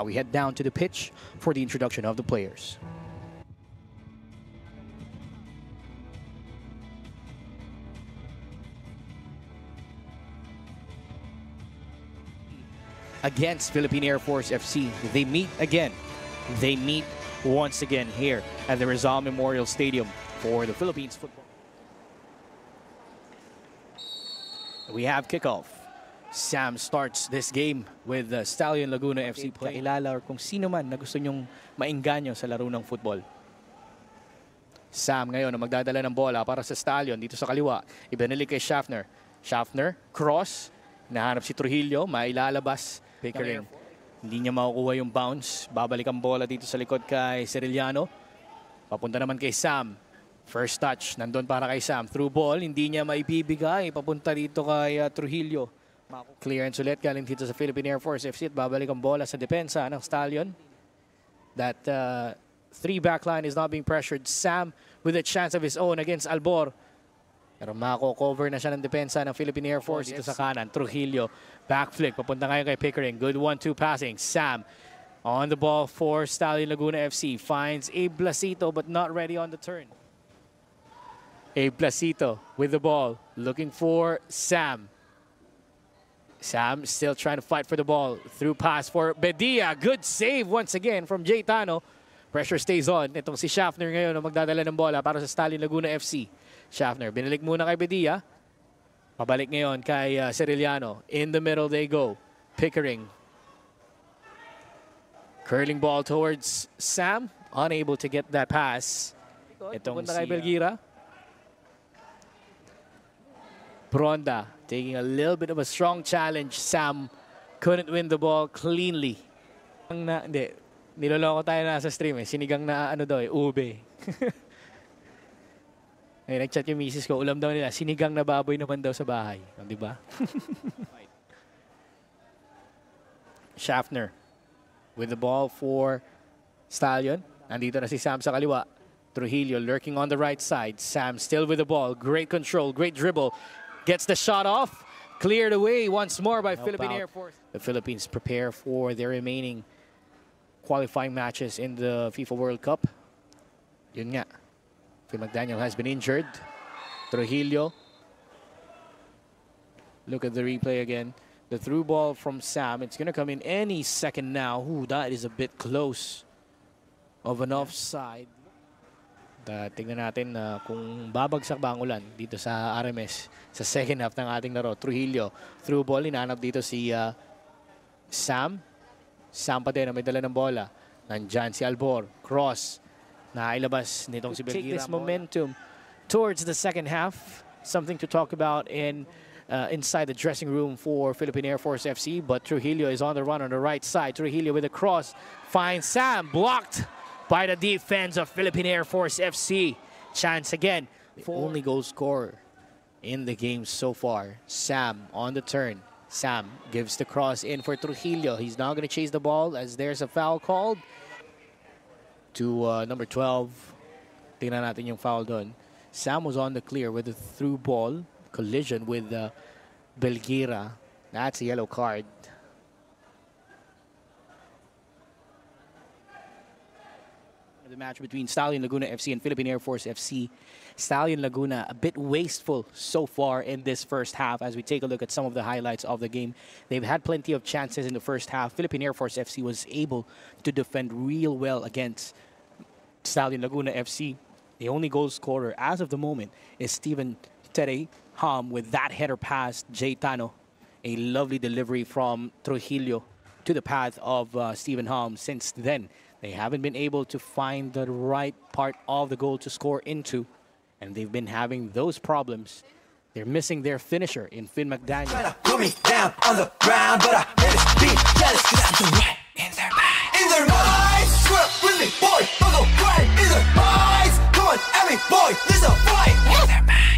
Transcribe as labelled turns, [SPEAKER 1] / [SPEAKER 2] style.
[SPEAKER 1] we head down to the pitch for the introduction of the players. Against Philippine Air Force FC, they meet again. They meet once again here at the Rizal Memorial Stadium for the Philippines football. We have kickoff. Sam starts this game with Stallion Laguna FC play. Kailala or kung sino man na gusto nyong mainganyo sa laro ng football. Sam ngayon na magdadala ng bola para sa Stallion dito sa kaliwa. Ibinalik kay Schaffner. Schaffner, cross. Nahanap si Trujillo, mailalabas. Pickering. Hindi niya makukuha yung bounce. Babalik ang bola dito sa likod kay Cerillano. Papunta naman kay Sam. First touch, nandun para kay Sam. Through ball, hindi niya maibibigay. Papunta dito kay Trujillo. Clearance ulit galing dito sa Philippine Air Force FC at babalik ang bola sa depensa ng Stallion. That three-back line is not being pressured. Sam with a chance of his own against Albor. Pero mako-cover na siya ng depensa ng Philippine Air Force dito sa kanan. Trujillo, back flick. Papunta ngayon kay Pickering. Good 1-2 passing. Sam on the ball for Stallion Laguna FC. Finds Abe Blasito but not ready on the turn. Abe Blasito with the ball. Looking for Sam. Sam still trying to fight for the ball. Through pass for Bedia. Good save once again from Jaytano. Pressure stays on. Itong si Schaffner ngayon na magdadala ng bola para sa Stallion Laguna FC. Schaffner, binalik muna kay Bedia. Pabalik ngayon kay Cerillano. In the middle they go. Pickering. Curling ball towards Sam. Unable to get that pass. Itong si kay Belgira. Bronda taking a little bit of a strong challenge. Sam couldn't win the ball cleanly. Hindi. Niloloko tayo na sa stream eh. Sinigang na ano daw eh, ube. Ay, nag-chat yung misis ko, ulam daw nila, sinigang na baboy naman daw sa bahay. Di ba? Schaffner with the ball for Stallion. Nandito na si Sam sa kaliwa. Trujillo lurking on the right side. Sam still with the ball. Great control, great dribble. Gets the shot off. Cleared away once more by Philippine Air Force. The Philippines prepare for their remaining qualifying matches in the FIFA World Cup. Yun nga. Phil McDaniel has been injured. Trujillo. Look at the replay again. The through ball from Sam. It's going to come in any second now. Ooh, that is a bit close of an offside. Tingnan natin kung babagsak ba ang ulan dito sa RMS sa second half ng ating laro. Trujillo. Through ball. Inaanap dito si Sam. Sam pa din na may dala ng bola. Nandyan si Albor. Cross. Nailabas nitong si Belgira. Take this momentum towards the second half. Something to talk about inside the dressing room for Philippine Air Force FC. But Trujillo is on the run on the right side. Trujillo with a cross. Finds Sam. Blocked by the defense of Philippine Air Force FC. Chance again. The only goal scorer in the game so far. Sam on the turn. Sam gives the cross in for Trujillo. He's now going to chase the ball as there's a foul called to number 12. Tingnan natin yung foul doon. Sam was on the clear with a through ball. Collision with Belgira. That's a yellow card. The match between Stallion Laguna FC and Philippine Air Force FC. Stallion Laguna a bit wasteful so far in this first half as we take a look at some of the highlights of the game. They've had plenty of chances in the first half. Philippine Air Force FC was able to defend real well against Stallion Laguna FC. The only goal scorer as of the moment is Steven Tere Ham with that header pass. Jaytano, a lovely delivery from Trujillo to the path of Steven Ham. Since then, they haven't been able to find the right part of the goal to score into, and they've been having those problems. They're missing their finisher in Finn McDaniel.
[SPEAKER 2] Trying to put me down on the ground, but I never be jealous because I'm the right in their minds. In their minds, swear with me, boy, I'll go right in their minds. Come on, at me, boy, there's a fight in their minds.